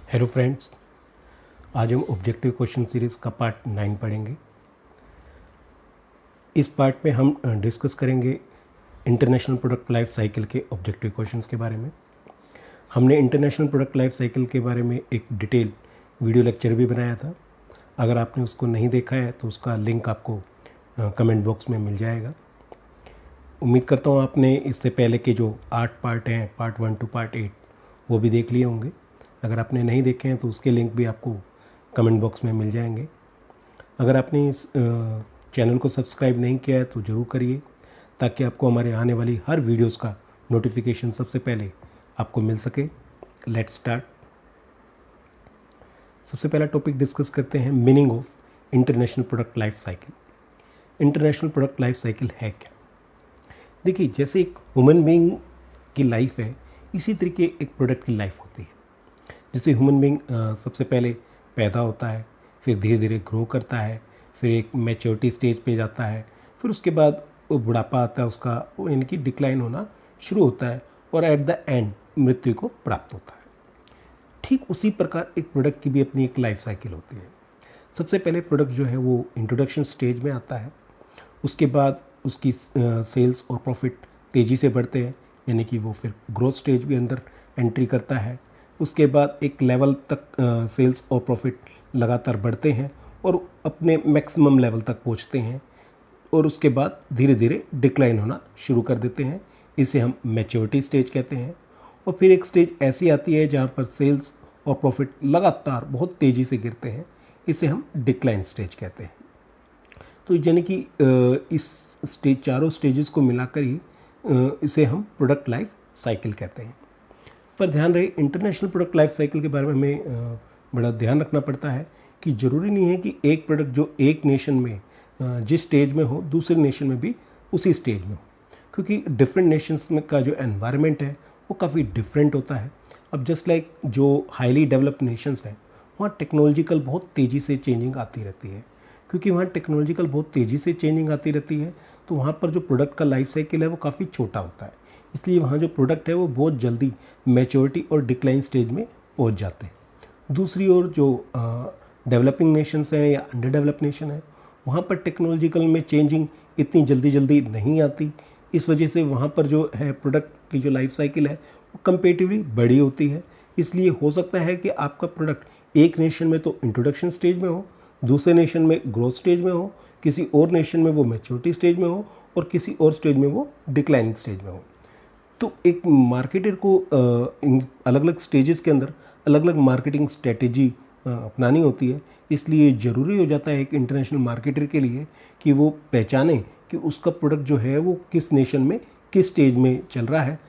Hello friends, आज हम objective question series का पार्ट 9 पढ़ेंगे। इस पार्ट में हम डिस्कस करेंगे इंटरनेशनल प्रोडक्ट लाइफ साइकिल के ऑब्जेक्टिव क्वेश्चंस के बारे में। हमने इंटरनेशनल प्रोडक्ट लाइफ साइकिल के बारे में एक डिटेल वीडियो लेक्चर भी बनाया था। अगर आपने उसको नहीं देखा है तो उसका लिंक आपको कमेंट बॉक्स में मिल जाएगा। उम्मीद करता हूँ आपने इससे पहले के जो 8 पार्ट हैं, पार्ट 1 टू पार्ट 8, वो भी देख लिए होंगे। अगर आपने नहीं देखे हैं तो उसके लिंक भी आपको कमेंट बॉक्स में मिल जाएंगे। अगर आपने इस चैनल को सब्सक्राइब नहीं किया है तो ज़रूर करिए, ताकि आपको हमारे आने वाली हर वीडियोस का नोटिफिकेशन सबसे पहले आपको मिल सके। Let's start. सबसे पहला टॉपिक डिस्कस करते हैं, meaning of international product life cycle. International product life cycle है क्या? देखिए, जैसे एक ह्यूमन बीइंग की लाइफ है, इसी तरीके एक प्रोडक्ट की लाइफ होती है। जैसे ह्यूमन बीइंग सबसे पहले पैदा होता है, फिर धीरे धीरे ग्रो करता है, फिर एक मैच्योरिटी स्टेज पे जाता है, फिर उसके बाद वो बुढ़ापा आता है, उसका वो यानी कि डिक्लाइन होना शुरू होता है, और एट द एंड मृत्यु को प्राप्त होता है। ठीक उसी प्रकार एक प्रोडक्ट की भी अपनी एक लाइफ साइकिल होती है। सबसे पहले प्रोडक्ट जो है वो इंट्रोडक्शन स्टेज में आता है, उसके बाद उसकी सेल्स और प्रॉफिट तेज़ी से बढ़ते हैं, यानी कि वो फिर ग्रोथ स्टेज भी अंदर एंट्री करता है। उसके बाद एक लेवल तक सेल्स और प्रॉफिट लगातार बढ़ते हैं और अपने मैक्सिमम लेवल तक पहुंचते हैं, और उसके बाद धीरे धीरे डिक्लाइन होना शुरू कर देते हैं। इसे हम मैच्योरिटी स्टेज कहते हैं। और फिर एक स्टेज ऐसी आती है जहां पर सेल्स और प्रॉफिट लगातार बहुत तेज़ी से गिरते हैं, इसे हम डिक्लाइन स्टेज कहते हैं। तो यानी कि इस स्टेज, चारों स्टेजेस को मिलाकर ही इसे हम प्रोडक्ट लाइफ साइकिल कहते हैं। पर ध्यान रहे, इंटरनेशनल प्रोडक्ट लाइफ साइकिल के बारे में हमें बड़ा ध्यान रखना पड़ता है कि ज़रूरी नहीं है कि एक प्रोडक्ट जो एक नेशन में जिस स्टेज में हो, दूसरे नेशन में भी उसी स्टेज में हो, क्योंकि डिफरेंट नेशंस में का जो एनवायरनमेंट है वो काफ़ी डिफरेंट होता है। अब जस्ट लाइक जो हाईली डेवलप्ड नेशंस हैं, वहाँ टेक्नोलॉजिकल बहुत तेज़ी से चेंजिंग आती रहती है। क्योंकि वहाँ टेक्नोलॉजिकल बहुत तेज़ी से चेंजिंग आती रहती है, तो वहाँ पर जो प्रोडक्ट का लाइफ साइकिल है वो काफ़ी छोटा होता है। इसलिए वहाँ जो प्रोडक्ट है वो बहुत जल्दी मैच्योरिटी और डिक्लाइन स्टेज में पहुँच जाते हैं। दूसरी ओर जो डेवलपिंग नेशंस हैं या अंडर डेवलप नेशन है, वहाँ पर टेक्नोलॉजिकल में चेंजिंग इतनी जल्दी नहीं आती। इस वजह से वहाँ पर जो है प्रोडक्ट की जो लाइफ साइकिल है वो कंपेरेटिवली बड़ी होती है। इसलिए हो सकता है कि आपका प्रोडक्ट एक नेशन में तो इंट्रोडक्शन स्टेज में हो, दूसरे नेशन में ग्रोथ स्टेज में हो, किसी और नेशन में वो मैच्योरिटी स्टेज में हो, और किसी और स्टेज में वो डिक्लाइनिंग स्टेज में हो। तो एक मार्केटर को इन अलग अलग स्टेजेस के अंदर अलग अलग मार्केटिंग स्ट्रेटेजी अपनानी होती है। इसलिए ज़रूरी हो जाता है एक इंटरनेशनल मार्केटर के लिए कि वो पहचाने कि उसका प्रोडक्ट जो है वो किस नेशन में किस स्टेज में चल रहा है,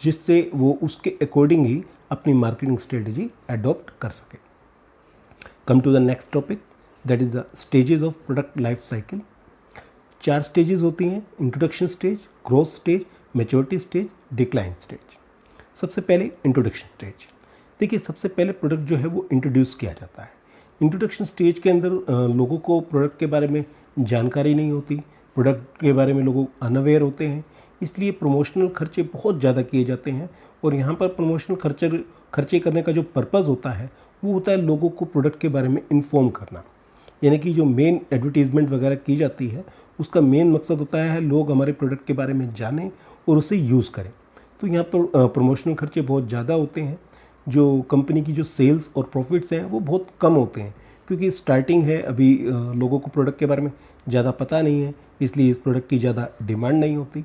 जिससे वो उसके अकॉर्डिंग ही अपनी मार्केटिंग स्ट्रेटेजी अडॉप्ट कर सके। Come to the next topic, that is the stages of product life cycle. 4 stages होती हैं: introduction stage, growth stage, maturity stage, decline stage. सबसे पहले इंट्रोडक्शन स्टेज। देखिए, सबसे पहले प्रोडक्ट जो है वो इंट्रोड्यूस किया जाता है। इंट्रोडक्शन स्टेज के अंदर लोगों को प्रोडक्ट के बारे में जानकारी नहीं होती, प्रोडक्ट के बारे में लोग अनअवेयर होते हैं। इसलिए प्रमोशनल खर्चे बहुत ज़्यादा किए जाते हैं, और यहाँ पर प्रमोशनल खर्चे करने का जो पर्पज़ होता है वो होता है लोगों को प्रोडक्ट के बारे में इन्फॉर्म करना। यानी कि जो मेन एडवर्टीज़मेंट वगैरह की जाती है उसका मेन मकसद होता है लोग हमारे प्रोडक्ट के बारे में जानें और उसे यूज़ करें। तो यहाँ पर प्रमोशनल खर्चे बहुत ज़्यादा होते हैं। जो कंपनी की जो सेल्स और प्रॉफिट्स हैं वो बहुत कम होते हैं, क्योंकि स्टार्टिंग है, अभी लोगों को प्रोडक्ट के बारे में ज़्यादा पता नहीं है, इसलिए इस प्रोडक्ट की ज़्यादा डिमांड नहीं होती।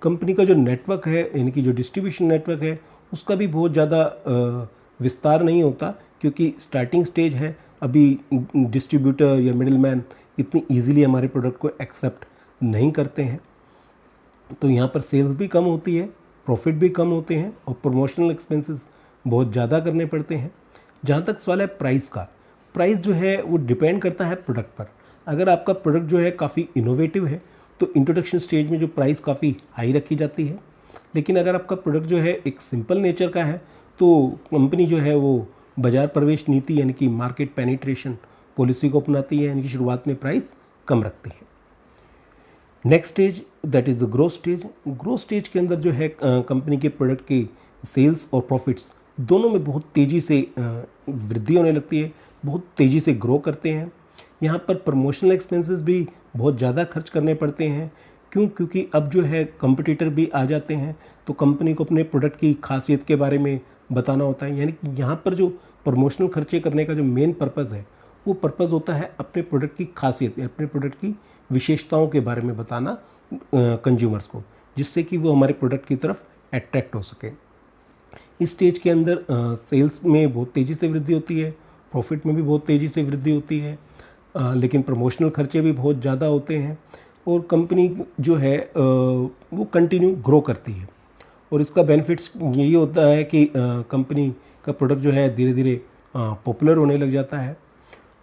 कंपनी का जो नेटवर्क है, यानी कि जो डिस्ट्रीब्यूशन नेटवर्क है, उसका भी बहुत ज़्यादा विस्तार नहीं होता, क्योंकि स्टार्टिंग स्टेज है। अभी डिस्ट्रीब्यूटर या मिडिलमैन इतनी ईजीली हमारे प्रोडक्ट को एक्सेप्ट नहीं करते हैं। तो यहाँ पर सेल्स भी कम होती है, प्रॉफिट भी कम होते हैं, और प्रमोशनल एक्सपेंसेस बहुत ज़्यादा करने पड़ते हैं। जहाँ तक सवाल है प्राइस का, प्राइस जो है वो डिपेंड करता है प्रोडक्ट पर। अगर आपका प्रोडक्ट जो है काफ़ी इनोवेटिव है तो इंट्रोडक्शन स्टेज में जो प्राइस काफ़ी हाई रखी जाती है। लेकिन अगर आपका प्रोडक्ट जो है एक सिंपल नेचर का है तो कंपनी जो है वो बाजार प्रवेश नीति यानी कि मार्केट पेनिट्रेशन पॉलिसी को अपनाती है, यानी कि शुरुआत में प्राइस कम रखती है। Next stage, that is the growth stage. Growth stage के अंदर जो है कंपनी के प्रोडक्ट की सेल्स और प्रॉफिट्स दोनों में बहुत तेज़ी से वृद्धि होने लगती है, बहुत तेज़ी से ग्रो करते हैं। यहाँ पर प्रमोशनल एक्सपेंसेस भी बहुत ज़्यादा खर्च करने पड़ते हैं। क्यों? क्योंकि अब जो है कंपटीटर भी आ जाते हैं, तो कंपनी को अपने प्रोडक्ट की खासियत के बारे में बताना होता है। यानी कि यहाँ पर जो प्रमोशनल खर्चे करने का जो मेन पर्पज़ है, वो पर्पज़ होता है अपने प्रोडक्ट की खासियत या अपने प्रोडक्ट की विशेषताओं के बारे में बताना कंज्यूमर्स को, जिससे कि वो हमारे प्रोडक्ट की तरफ अट्रैक्ट हो सके। इस स्टेज के अंदर सेल्स में बहुत तेज़ी से वृद्धि होती है, प्रॉफिट में भी बहुत तेज़ी से वृद्धि होती है, लेकिन प्रमोशनल खर्चे भी बहुत ज़्यादा होते हैं और कंपनी जो है वो कंटिन्यू ग्रो करती है। और इसका बेनिफिट्स यही होता है कि कंपनी का प्रोडक्ट जो है धीरे धीरे पॉपुलर होने लग जाता है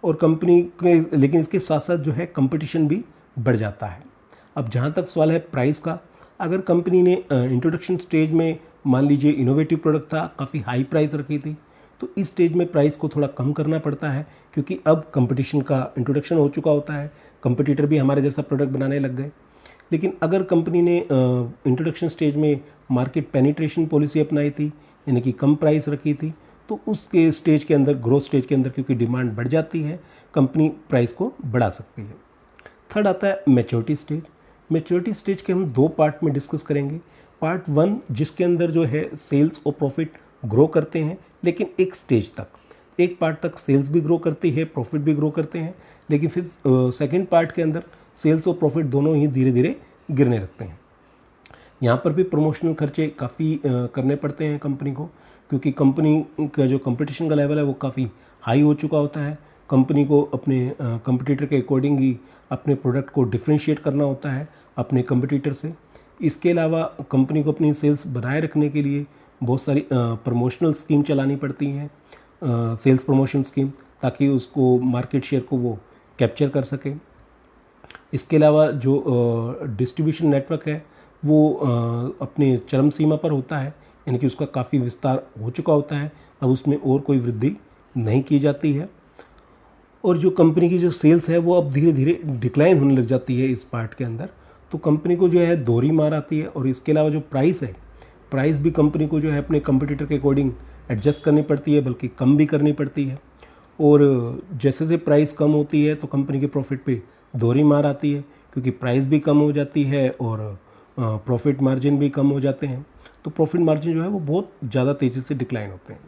और कंपनी के, लेकिन इसके साथ साथ जो है कंपटीशन भी बढ़ जाता है। अब जहाँ तक सवाल है प्राइस का, अगर कंपनी ने इंट्रोडक्शन स्टेज में मान लीजिए इनोवेटिव प्रोडक्ट था, काफ़ी हाई प्राइस रखी थी, तो इस स्टेज में प्राइस को थोड़ा कम करना पड़ता है, क्योंकि अब कंपटीशन का इंट्रोडक्शन हो चुका होता है, कंपटीटर भी हमारे जैसा प्रोडक्ट बनाने लग गए। लेकिन अगर कंपनी ने इंट्रोडक्शन स्टेज में मार्केट पेनिट्रेशन पॉलिसी अपनाई थी, यानी कि कम प्राइस रखी थी, तो उसके स्टेज के अंदर, ग्रोथ स्टेज के अंदर, क्योंकि डिमांड बढ़ जाती है, कंपनी प्राइस को बढ़ा सकती है। थर्ड आता है मैच्योरिटी स्टेज। मैच्योरिटी स्टेज के हम दो पार्ट में डिस्कस करेंगे। पार्ट 1 जिसके अंदर जो है सेल्स और प्रॉफिट ग्रो करते हैं, लेकिन एक स्टेज तक, एक पार्ट तक सेल्स भी ग्रो करती है, प्रॉफिट भी ग्रो करते हैं, लेकिन फिर सेकंड पार्ट के अंदर सेल्स और प्रॉफिट दोनों ही धीरे धीरे गिरने लगते हैं। यहाँ पर भी प्रमोशनल खर्चे काफ़ी करने पड़ते हैं कंपनी को, क्योंकि कंपनी का जो कंपटीशन का लेवल है वो काफ़ी हाई हो चुका होता है। कंपनी को अपने कंपटीटर के अकॉर्डिंग ही अपने प्रोडक्ट को डिफ्रेंशिएट करना होता है अपने कंपटीटर से। इसके अलावा कंपनी को अपनी सेल्स बनाए रखने के लिए बहुत सारी प्रमोशनल स्कीम चलानी पड़ती हैं, सेल्स प्रमोशन स्कीम, ताकि उसको मार्केट शेयर को वो कैप्चर कर सके। इसके अलावा जो डिस्ट्रीब्यूशन नेटवर्क है वो अपने चरम सीमा पर होता है, यानी कि उसका काफ़ी विस्तार हो चुका होता है, अब उसमें और कोई वृद्धि नहीं की जाती है। और जो कंपनी की जो सेल्स है वो अब धीरे धीरे डिक्लाइन होने लग जाती है इस पार्ट के अंदर, तो कंपनी को जो है दोहरी मार आती है। और इसके अलावा जो प्राइस है, प्राइस भी कंपनी को जो है अपने कंपटीटर के अकॉर्डिंग एडजस्ट करनी पड़ती है, बल्कि कम भी करनी पड़ती है। और जैसे जैसे प्राइस कम होती है तो कंपनी के प्रॉफिट पे दोहरी मार आती है, क्योंकि प्राइस भी कम हो जाती है और प्रॉफिट मार्जिन भी कम हो जाते हैं, तो प्रॉफिट मार्जिन जो है वो बहुत ज़्यादा तेज़ी से डिक्लाइन होते हैं।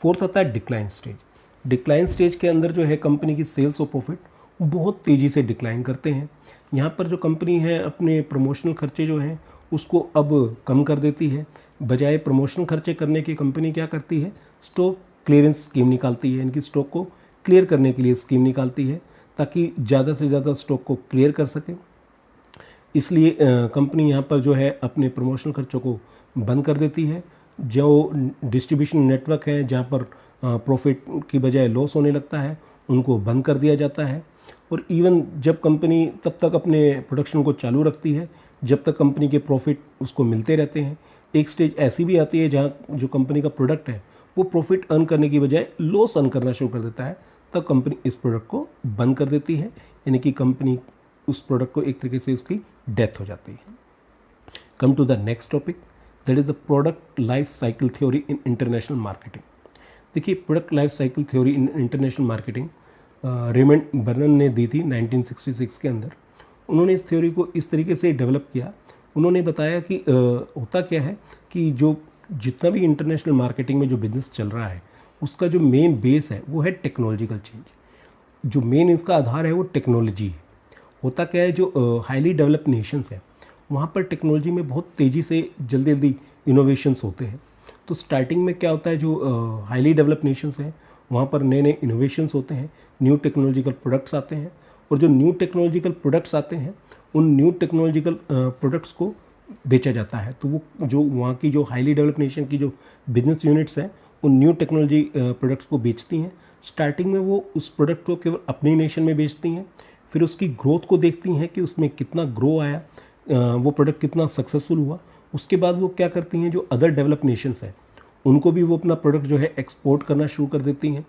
फोर्थ आता है डिक्लाइन स्टेज। डिक्लाइन स्टेज के अंदर जो है कंपनी की सेल्स और प्रॉफिट बहुत तेज़ी से डिक्लाइन करते हैं। यहाँ पर जो कंपनी है अपने प्रमोशनल खर्चे जो हैं उसको अब कम कर देती है। बजाय प्रमोशनल खर्चे करने की कंपनी क्या करती है, स्टॉक क्लियरेंस स्कीम निकालती है, इनकी स्टॉक को क्लियर करने के लिए स्कीम निकालती है, ताकि ज़्यादा से ज़्यादा स्टॉक को क्लियर कर सके। इसलिए कंपनी यहाँ पर जो है अपने प्रमोशनल खर्चों को बंद कर देती है। जो डिस्ट्रीब्यूशन नेटवर्क है जहाँ पर प्रॉफिट की बजाय लॉस होने लगता है, उनको बंद कर दिया जाता है। और इवन जब कंपनी तब तक अपने प्रोडक्शन को चालू रखती है जब तक कंपनी के प्रॉफिट उसको मिलते रहते हैं। एक स्टेज ऐसी भी आती है जहाँ जो कंपनी का प्रोडक्ट है वो प्रॉफिट अर्न करने की बजाय लॉस अर्न करना शुरू कर देता है, तब कंपनी इस प्रोडक्ट को बंद कर देती है, यानी कि कंपनी उस प्रोडक्ट को एक तरीके से उसकी डेथ हो जाती है। Come to the next topic, that is the product life cycle theory in international marketing. देखिए, product life cycle theory in international marketing Raymond Vernon ने दी थी 1966 के अंदर। उन्होंने इस थ्योरी को इस तरीके से डेवलप किया। उन्होंने बताया कि होता क्या है कि जो जितना भी इंटरनेशनल मार्केटिंग में जो बिजनेस चल रहा है उसका जो मेन बेस है वो है टेक्नोलॉजिकल चेंज। जो मेन इसका आधार है वो टेक्नोलॉजी है। होता क्या है, जो हाईली डेवलप्ड नेशंस हैं वहाँ पर टेक्नोलॉजी में बहुत तेज़ी से जल्दी जल्दी इनोवेशंस होते हैं। तो स्टार्टिंग में क्या होता है, जो हाईली डेवलप्ड नेशंस हैं वहाँ पर नए नए इनोवेशंस होते हैं, न्यू टेक्नोलॉजिकल प्रोडक्ट्स आते हैं, और जो न्यू टेक्नोलॉजिकल प्रोडक्ट्स आते हैं उन न्यू टेक्नोलॉजिकल प्रोडक्ट्स को बेचा जाता है। तो वो जो वहाँ की जो हाईली डेवलप्ड नेशन की जो बिजनेस यूनिट्स हैं उन न्यू टेक्नोलॉजी प्रोडक्ट्स को बेचती हैं। स्टार्टिंग में वो उस प्रोडक्ट को केवल अपनी नेशन में बेचती हैं, फिर उसकी ग्रोथ को देखती हैं कि उसमें कितना ग्रो आया, वो प्रोडक्ट कितना सक्सेसफुल हुआ। उसके बाद वो क्या करती हैं, जो अदर डेवलप नेशंस हैं उनको भी वो अपना प्रोडक्ट जो है एक्सपोर्ट करना शुरू कर देती हैं।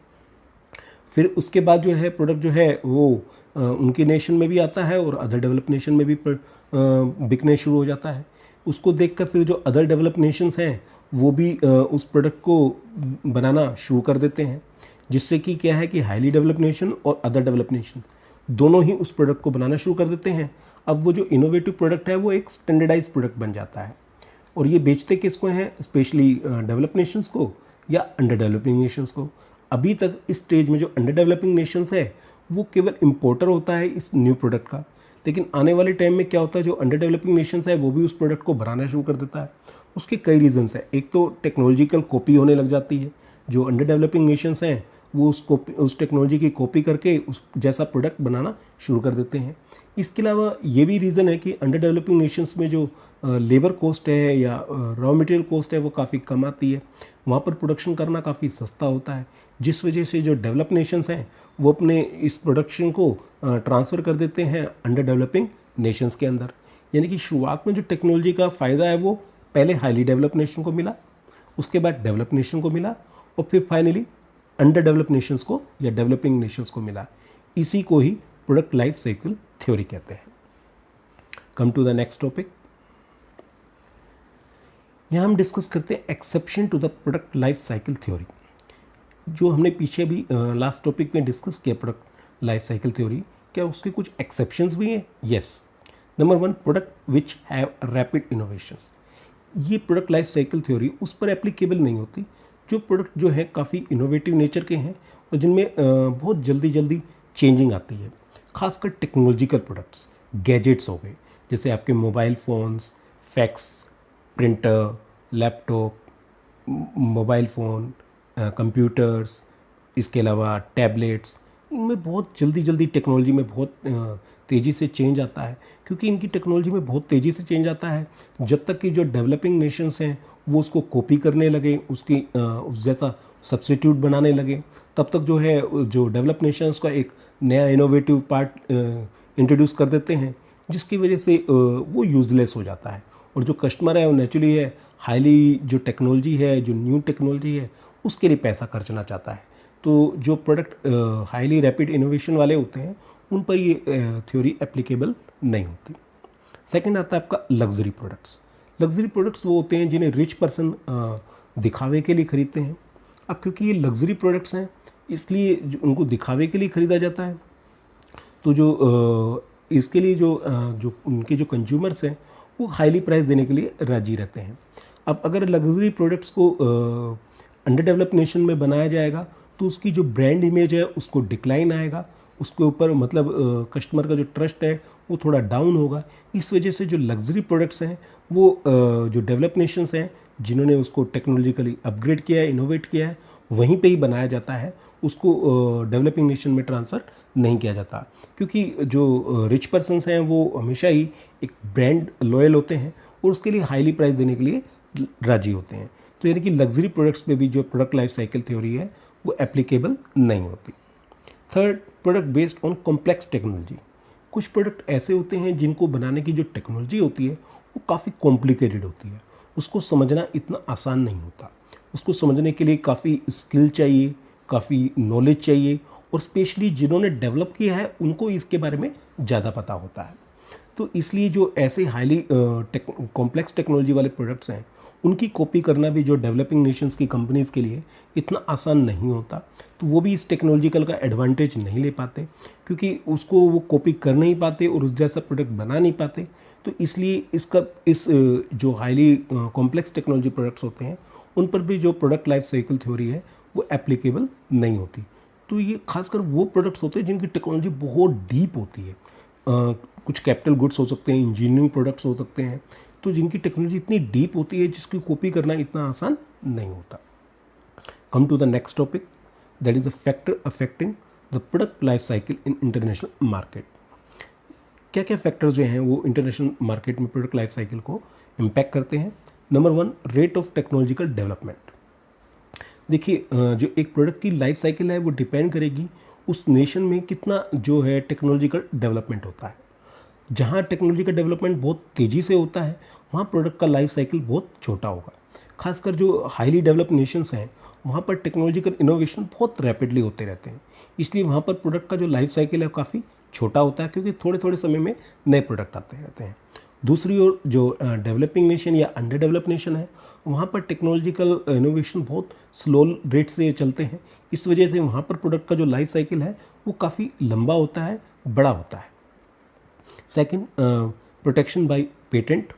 फिर उसके बाद जो है प्रोडक्ट जो है वो उनके नेशन में भी आता है और अदर डेवलप नेशन में भी बिकने शुरू हो जाता है। उसको देखकर फिर जो अदर डेवलप नेशंस हैं वो भी उस प्रोडक्ट को बनाना शुरू कर देते हैं, जिससे कि क्या है कि हाईली डेवलप्ड नेशन और अदर डेवलप्ड नेशन दोनों ही उस प्रोडक्ट को बनाना शुरू कर देते हैं। अब वो जो इनोवेटिव प्रोडक्ट है वो एक स्टैंडर्डाइज प्रोडक्ट बन जाता है, और ये बेचते किसको हैं, स्पेशली डेवलप्ड नेशंस को या अंडर डेवलपिंग नेशंस को। अभी तक इस स्टेज में जो अंडर डेवलपिंग नेशंस है वो केवल इम्पोर्टर होता है इस न्यू प्रोडक्ट का, लेकिन आने वाले टाइम में क्या होता है, जो अंडर डेवलपिंग नेशंस है वो भी उस प्रोडक्ट को बनाना शुरू कर देता है। उसके कई रीजंस हैं। एक तो टेक्नोलॉजिकल कॉपी होने लग जाती है, जो अंडर डेवलपिंग नेशंस हैं वो उस टेक्नोलॉजी की कॉपी करके उस जैसा प्रोडक्ट बनाना शुरू कर देते हैं। इसके अलावा ये भी रीज़न है कि अंडर डेवलपिंग नेशंस में जो लेबर कॉस्ट है या रॉ मटेरियल कॉस्ट है वो काफ़ी कम आती है, वहाँ पर प्रोडक्शन करना काफ़ी सस्ता होता है, जिस वजह से जो डेवलप नेशंस हैं वो अपने इस प्रोडक्शन को ट्रांसफ़र कर देते हैं अंडर डेवलपिंग नेशंस के अंदर। यानी कि शुरुआत में जो टेक्नोलॉजी का फ़ायदा है वो पहले हाईली डेवलप नेशन को मिला, उसके बाद डेवलप नेशन को मिला, और फिर फाइनली अंडर डेवलप नेशंस को या डेवलपिंग नेशंस को मिला। इसी को ही प्रोडक्ट लाइफ साइकिल थ्योरी कहते हैं। Come to the next topic. यहाँ हम डिस्कस करते हैं exception to the product life cycle theory. जो हमने पीछे भी लास्ट टॉपिक में डिस्कस किया प्रोडक्ट लाइफ साइकिल थ्योरी, क्या उसके कुछ एक्सेप्शंस भी हैं? Yes. Number 1, product which have rapid innovations. ये प्रोडक्ट लाइफ साइकिल थ्योरी उस पर एप्लीकेबल नहीं होती जो प्रोडक्ट जो है काफ़ी इनोवेटिव नेचर के हैं और जिनमें बहुत जल्दी जल्दी चेंजिंग आती है। खासकर टेक्नोलॉजिकल प्रोडक्ट्स, गैजेट्स हो गए, जैसे आपके mobile phones, fax, printer, laptop, mobile phone, computers, इसके अलावा टैबलेट्स, इनमें बहुत जल्दी जल्दी टेक्नोलॉजी में बहुत तेज़ी से चेंज आता है। क्योंकि इनकी टेक्नोलॉजी में बहुत तेज़ी से चेंज आता है, जब तक कि जो डेवलपिंग नेशंस हैं वो उसको कॉपी करने लगे, उस जैसा सब्स्टिट्यूट बनाने लगे, तब तक जो है जो डेवलप नेशंस का एक नया इनोवेटिव पार्ट इंट्रोड्यूस कर देते हैं, जिसकी वजह से वो यूज़लेस हो जाता है। और जो कस्टमर है वो नेचुरली है हाईली जो टेक्नोलॉजी है, जो न्यू टेक्नोलॉजी है, उसके लिए पैसा खर्चना चाहता है। तो जो प्रोडक्ट हाईली रैपिड इनोवेशन वाले होते हैं उन पर ये थ्योरी एप्लीकेबल नहीं होती। सेकंड आता है आपका लग्जरी प्रोडक्ट्स। लग्जरी प्रोडक्ट्स वो होते हैं जिन्हें रिच पर्सन दिखावे के लिए खरीदते हैं। अब क्योंकि ये लग्जरी प्रोडक्ट्स हैं इसलिए उनको दिखावे के लिए ख़रीदा जाता है, तो जो इसके लिए जो उनके जो कंज्यूमर्स हैं वो हाईली प्राइस देने के लिए राजी रहते हैं। अब अगर लग्जरी प्रोडक्ट्स को अंडर डेवलप्ड नेशन में बनाया जाएगा तो उसकी जो ब्रांड इमेज है उसको डिक्लाइन आएगा, उसके ऊपर मतलब कस्टमर का जो ट्रस्ट है वो थोड़ा डाउन होगा। इस वजह से जो लग्जरी प्रोडक्ट्स हैं वो जो डेवलप नेशंस हैं जिन्होंने उसको टेक्नोलॉजिकली अपग्रेड किया है, इनोवेट किया है, वहीं पे ही बनाया जाता है, उसको डेवलपिंग नेशन में ट्रांसफ़र नहीं किया जाता। क्योंकि जो रिच पर्सन्स हैं वो हमेशा ही एक ब्रांड लॉयल होते हैं और उसके लिए हाईली प्राइस देने के लिए राजी होते हैं। तो यानी कि लग्जरी प्रोडक्ट्स पे भी जो प्रोडक्ट लाइफ साइकिल थ्योरी है वो एप्लीकेबल नहीं होती। Third, product based on complex technology. कुछ प्रोडक्ट ऐसे होते हैं जिनको बनाने की जो टेक्नोलॉजी होती है वो काफ़ी कॉम्प्लिकेटेड होती है, उसको समझना इतना आसान नहीं होता। उसको समझने के लिए काफ़ी स्किल चाहिए, काफ़ी नॉलेज चाहिए, और स्पेशली जिन्होंने डेवलप किया है उनको इसके बारे में ज़्यादा पता होता है। तो इसलिए जो ऐसे हाईली कॉम्प्लेक्स टेक्नोलॉजी वाले प्रोडक्ट्स हैं उनकी कॉपी करना भी जो डेवलपिंग नेशंस की कंपनीज़ के लिए इतना आसान नहीं होता। तो वो भी इस टेक्नोलॉजिकल का एडवांटेज नहीं ले पाते, क्योंकि उसको वो कॉपी कर नहीं पाते और उस जैसा प्रोडक्ट बना नहीं पाते। तो इसलिए इस जो हाईली कॉम्प्लेक्स टेक्नोलॉजी प्रोडक्ट्स होते हैं उन पर भी जो प्रोडक्ट लाइफ साइकिल थ्योरी है वो एप्लीकेबल नहीं होती। तो ये खासकर वो प्रोडक्ट्स होते हैं जिनकी टेक्नोलॉजी बहुत डीप होती है। कुछ कैपिटल गुड्स हो सकते हैं, इंजीनियरिंग प्रोडक्ट्स हो सकते हैं, तो जिनकी टेक्नोलॉजी इतनी डीप होती है जिसकी कॉपी करना इतना आसान नहीं होता। Come to the next topic, that is a factor affecting the product life cycle in international market. क्या क्या फैक्टर्स जो हैं वो इंटरनेशनल मार्केट में प्रोडक्ट लाइफ साइकिल को इम्पैक्ट करते हैं। Number 1, rate of technological development. देखिए जो एक प्रोडक्ट की लाइफ साइकिल है वो डिपेंड करेगी उस नेशन में कितना जो है टेक्नोलॉजिकल डेवलपमेंट होता है। जहाँ टेक्नोलॉजी का डेवलपमेंट बहुत तेज़ी से होता है वहाँ प्रोडक्ट का लाइफ साइकिल बहुत छोटा होगा। खासकर जो हाईली डेवलप्ड नेशंस हैं वहाँ पर टेक्नोलॉजिकल इनोवेशन बहुत रैपिडली होते रहते हैं, इसलिए वहाँ पर प्रोडक्ट का जो लाइफ साइकिल है काफ़ी छोटा होता है, क्योंकि थोड़े थोड़े समय में नए प्रोडक्ट आते रहते हैं। दूसरी ओर जो डेवलपिंग नेशन या अंडर डेवलप नेशन है, वहाँ पर टेक्नोलॉजिकल इनोवेशन बहुत स्लो रेट से चलते हैं। इस वजह से वहाँ पर प्रोडक्ट का जो लाइफ साइकिल है वो काफ़ी लंबा होता है, बड़ा होता है। Second, protection bye patent.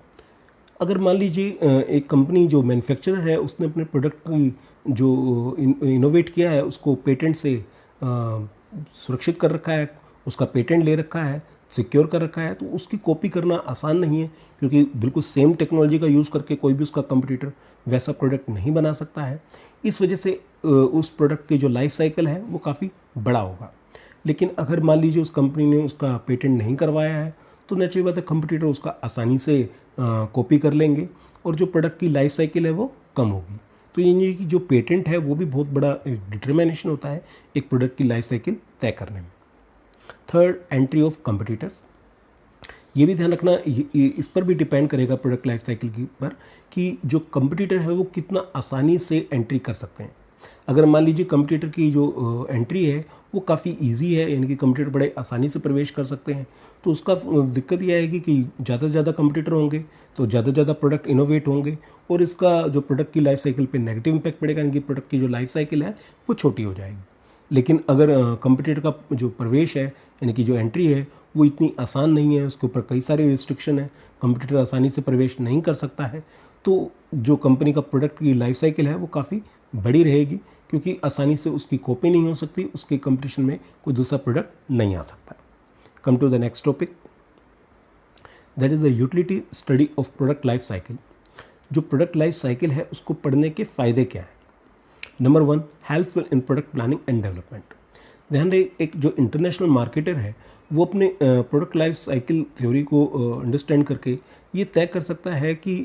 अगर मान लीजिए एक कंपनी जो मैन्युफैक्चरर है उसने अपने प्रोडक्ट की जो इनोवेट किया है उसको पेटेंट से सुरक्षित कर रखा है, उसका पेटेंट ले रखा है, सिक्योर कर रखा है, तो उसकी कॉपी करना आसान नहीं है, क्योंकि बिल्कुल सेम टेक्नोलॉजी का यूज़ करके कोई भी उसका कंपटीटर वैसा प्रोडक्ट नहीं बना सकता है। इस वजह से उस प्रोडक्ट की जो लाइफ साइकिल है वो काफ़ी बड़ा होगा। लेकिन अगर मान लीजिए उस कंपनी ने उसका पेटेंट नहीं करवाया है तो नेचुरल बात है कंपटीटर उसका आसानी से कॉपी कर लेंगे और जो प्रोडक्ट की लाइफ साइकिल है वो कम होगी। तो ये कि जो पेटेंट है वो भी बहुत बड़ा डिटरमिनेशन होता है एक प्रोडक्ट की लाइफ साइकिल तय करने में। Third, entry of competitors. ये भी ध्यान रखना, इस पर भी डिपेंड करेगा प्रोडक्ट लाइफ साइकिल के पर कि जो कंपटीटर है वो कितना आसानी से एंट्री कर सकते हैं। अगर मान लीजिए कंपटीटर की जो एंट्री है वो काफ़ी इजी है, यानी कि कंपटीटर बड़े आसानी से प्रवेश कर सकते हैं, तो उसका दिक्कत यह आएगी कि ज़्यादा से ज़्यादा कंपटीटर होंगे तो ज़्यादा से ज़्यादा प्रोडक्ट इनोवेट होंगे और इसका जो प्रोडक्ट की लाइफ साइकिल पे नेगेटिव इम्पैक्ट पड़ेगा, यानी कि प्रोडक्ट की जो लाइफ साइकिल है वो छोटी हो जाएगी। लेकिन अगर कंपटीटर का जो प्रवेश है यानी कि जो एंट्री है वो इतनी आसान नहीं है, उसके ऊपर कई सारे रिस्ट्रिक्शन है, कंपटीटर आसानी से प्रवेश नहीं कर सकता है, तो जो कंपनी का प्रोडक्ट की लाइफ साइकिल है वो काफ़ी बड़ी रहेगी, क्योंकि आसानी से उसकी कॉपी नहीं हो सकती, उसके कंपटीशन में कोई दूसरा प्रोडक्ट नहीं आ सकता। Come to the next topic, that is the utility study of product life cycle. जो प्रोडक्ट लाइफ साइकिल है उसको पढ़ने के फ़ायदे क्या हैं? Number 1, helpful in product planning and development. ध्यान रहे, एक जो इंटरनेशनल मार्केटर है वो अपने प्रोडक्ट लाइफ साइकिल थ्योरी को अंडरस्टैंड करके ये तय कर सकता है कि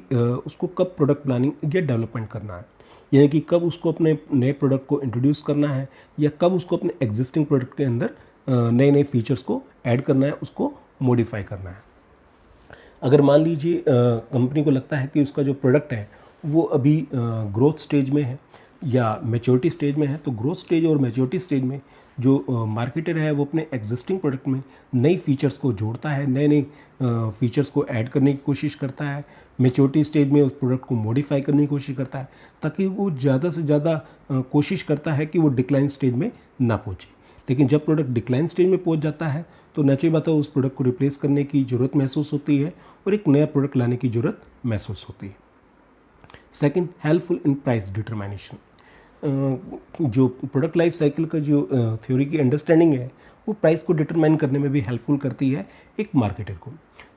उसको कब प्रोडक्ट प्लानिंग या डेवलपमेंट करना है, यानी कि कब उसको अपने नए प्रोडक्ट को इंट्रोड्यूस करना है या कब उसको अपने एग्जिस्टिंग प्रोडक्ट के अंदर नए नए फीचर्स को ऐड करना है, उसको मॉडिफाई करना है। अगर मान लीजिए कंपनी को लगता है कि उसका जो प्रोडक्ट है वो अभी ग्रोथ स्टेज में है या मैच्योरिटी स्टेज में है, तो ग्रोथ स्टेज और मैच्योरिटी स्टेज में जो मार्केटर है वो अपने एग्जिस्टिंग प्रोडक्ट में नई फीचर्स को जोड़ता है, नए नए फीचर्स को ऐड करने की कोशिश करता है, मैच्योरिटी स्टेज में उस प्रोडक्ट को मॉडिफाई करने की कोशिश करता है, ताकि वो ज़्यादा से ज़्यादा कोशिश करता है कि वो डिक्लाइन स्टेज में ना पहुँचे। लेकिन जब प्रोडक्ट डिक्लाइन स्टेज में पहुँच जाता है तो नेचुरल बात है उस प्रोडक्ट को रिप्लेस करने की ज़रूरत महसूस होती है और एक नया प्रोडक्ट लाने की ज़रूरत महसूस होती है। Second, helpful in price determination. जो प्रोडक्ट लाइफ साइकिल का जो थ्योरी की अंडरस्टैंडिंग है वो प्राइस को डिटरमाइन करने में भी हेल्पफुल करती है एक मार्केटर को।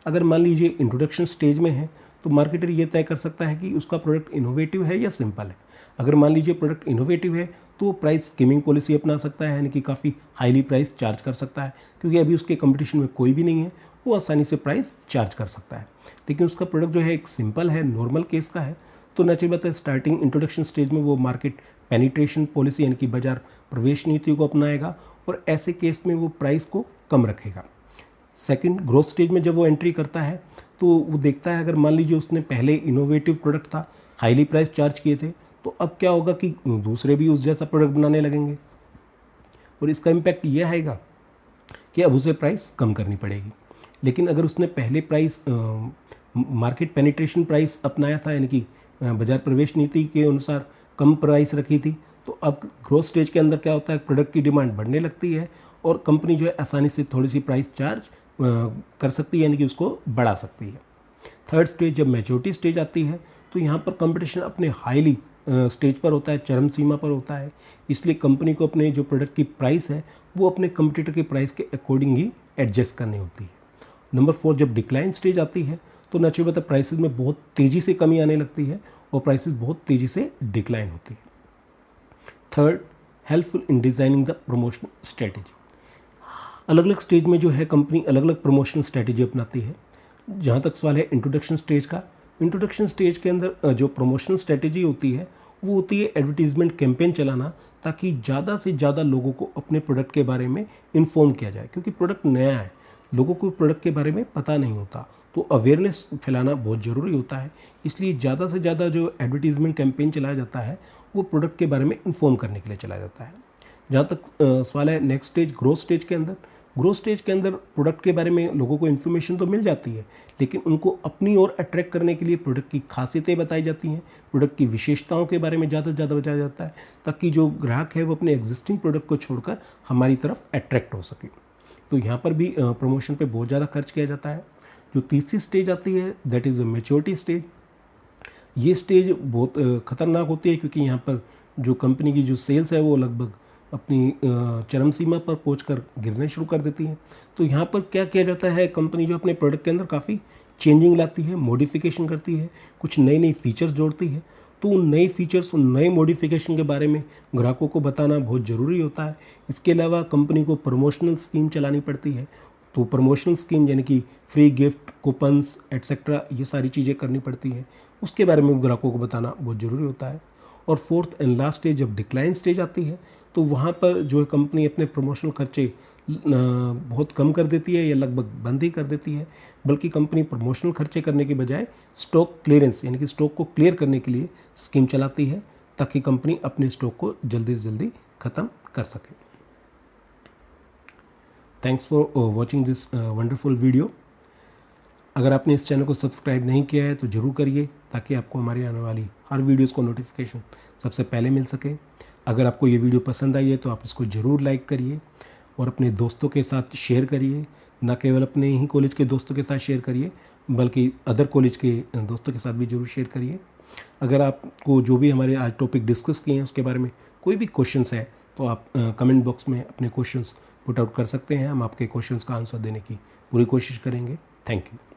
अगर मान लीजिए इंट्रोडक्शन स्टेज में है तो मार्केटर ये तय कर सकता है कि उसका प्रोडक्ट इनोवेटिव है या सिंपल है। अगर मान लीजिए प्रोडक्ट इनोवेटिव है तो वो प्राइस स्कीमिंग पॉलिसी अपना सकता है, यानी कि काफ़ी हाईली प्राइस चार्ज कर सकता है, क्योंकि अभी उसके कंपटीशन में कोई भी नहीं है, वो आसानी से प्राइस चार्ज कर सकता है। लेकिन उसका प्रोडक्ट जो है एक सिंपल है, नॉर्मल केस का है, तो नेचुरल बात है स्टार्टिंग इंट्रोडक्शन स्टेज में वो मार्केट पेनिट्रेशन पॉलिसी यानी कि बाजार प्रवेश नीति को अपनाएगा और ऐसे केस में वो प्राइस को कम रखेगा। सेकंड, ग्रोथ स्टेज में जब वो एंट्री करता है तो वो देखता है, अगर मान लीजिए उसने पहले इनोवेटिव प्रोडक्ट था, हाईली प्राइस चार्ज किए थे, तो अब क्या होगा कि दूसरे भी उस जैसा प्रोडक्ट बनाने लगेंगे और इसका इम्पैक्ट ये आएगा कि अब उसे प्राइस कम करनी पड़ेगी। लेकिन अगर उसने पहले प्राइस मार्केट पेनिट्रेशन प्राइस अपनाया था, यानी कि बाजार प्रवेश नीति के अनुसार कम प्राइस रखी थी, तो अब ग्रोथ स्टेज के अंदर क्या होता है, प्रोडक्ट की डिमांड बढ़ने लगती है और कंपनी जो है आसानी से थोड़ी सी प्राइस चार्ज कर सकती है, यानी कि उसको बढ़ा सकती है। थर्ड स्टेज, जब मैच्योरिटी स्टेज आती है तो यहाँ पर कंपटीशन अपने हाईली स्टेज पर होता है, चरम सीमा पर होता है, इसलिए कंपनी को अपने जो प्रोडक्ट की प्राइस है वो अपने कंपटीटर के प्राइस के अकॉर्डिंग ही एडजस्ट करनी होती है। नंबर 4, जब डिक्लाइन स्टेज आती है तो नेचुरल बात है प्राइसेस में बहुत तेज़ी से कमी आने लगती है और प्राइसेस बहुत तेज़ी से डिक्लाइन होती है। Third, helpful in designing the promotional strategy. अलग अलग स्टेज में जो है कंपनी अलग अलग प्रमोशनल स्ट्रेटेजी अपनाती है। जहाँ तक सवाल है इंट्रोडक्शन स्टेज का, इंट्रोडक्शन स्टेज के अंदर जो प्रमोशनल स्ट्रेटेजी होती है वो होती है एडवर्टीजमेंट कैंपेन चलाना, ताकि ज़्यादा से ज़्यादा लोगों को अपने प्रोडक्ट के बारे में इन्फॉर्म किया जाए, क्योंकि प्रोडक्ट नया है, लोगों को प्रोडक्ट के बारे में पता नहीं होता, तो अवेयरनेस फैलाना बहुत ज़रूरी होता है। इसलिए ज़्यादा से ज़्यादा जो एडवर्टीजमेंट कैंपेन चलाया जाता है वो प्रोडक्ट के बारे में इन्फॉर्म करने के लिए चलाया जाता है। जहाँ तक सवाल है नेक्स्ट स्टेज, ग्रोथ स्टेज के अंदर, ग्रोथ स्टेज के अंदर प्रोडक्ट के बारे में लोगों को इन्फॉर्मेशन तो मिल जाती है, लेकिन उनको अपनी ओर अट्रैक्ट करने के लिए प्रोडक्ट की खासियतें बताई जाती हैं, प्रोडक्ट की विशेषताओं के बारे में ज़्यादा से ज़्यादा बताया जाता है, ताकि जो ग्राहक है वो अपने एग्जिस्टिंग प्रोडक्ट को छोड़कर हमारी तरफ अट्रैक्ट हो सके। तो यहाँ पर भी प्रमोशन पे बहुत ज़्यादा खर्च किया जाता है। जो तीसरी स्टेज आती है that is a maturity stage. ये स्टेज बहुत ख़तरनाक होती है, क्योंकि यहाँ पर जो कंपनी की जो सेल्स है वो लगभग अपनी चरम सीमा पर पहुंचकर गिरने शुरू कर देती है। तो यहाँ पर क्या किया जाता है, कंपनी जो अपने प्रोडक्ट के अंदर काफ़ी चेंजिंग लाती है, मॉडिफिकेशन करती है, कुछ नई नई फीचर्स जोड़ती है। तो उन नए फीचर्स, उन नए मॉडिफिकेशन के बारे में ग्राहकों को बताना बहुत ज़रूरी होता है। इसके अलावा कंपनी को प्रमोशनल स्कीम चलानी पड़ती है। तो प्रमोशनल स्कीम यानी कि फ्री गिफ्ट, कूपन्स एट्सेट्रा, ये सारी चीज़ें करनी पड़ती हैं, उसके बारे में ग्राहकों को बताना बहुत ज़रूरी होता है। और फोर्थ एंड लास्ट स्टेज जब डिक्लाइन स्टेज आती है, तो वहाँ पर जो है कंपनी अपने प्रमोशनल खर्चे बहुत कम कर देती है या लगभग बंद ही कर देती है, बल्कि कंपनी प्रमोशनल खर्चे करने के बजाय स्टॉक क्लियरेंस यानी कि स्टॉक को क्लियर करने के लिए स्कीम चलाती है, ताकि कंपनी अपने स्टॉक को जल्दी से जल्दी ख़त्म कर सके। Thanks for watching this wonderful video. अगर आपने इस चैनल को सब्सक्राइब नहीं किया है तो ज़रूर करिए, ताकि आपको हमारी आने वाली हर वीडियोज़ को नोटिफिकेशन सबसे पहले मिल सके। अगर आपको ये वीडियो पसंद आई है तो आप इसको ज़रूर लाइक करिए और अपने दोस्तों के साथ शेयर करिए। न केवल अपने ही कॉलेज के दोस्तों के साथ शेयर करिए, बल्कि अदर कॉलेज के दोस्तों के साथ भी ज़रूर शेयर करिए। अगर आपको जो भी हमारे आज टॉपिक डिस्कस किए हैं उसके बारे में कोई भी क्वेश्चंस है तो आप कमेंट बॉक्स में अपने क्वेश्चंस पुट आउट कर सकते हैं। हम आपके क्वेश्चंस का आंसर देने की पूरी कोशिश करेंगे। Thank you.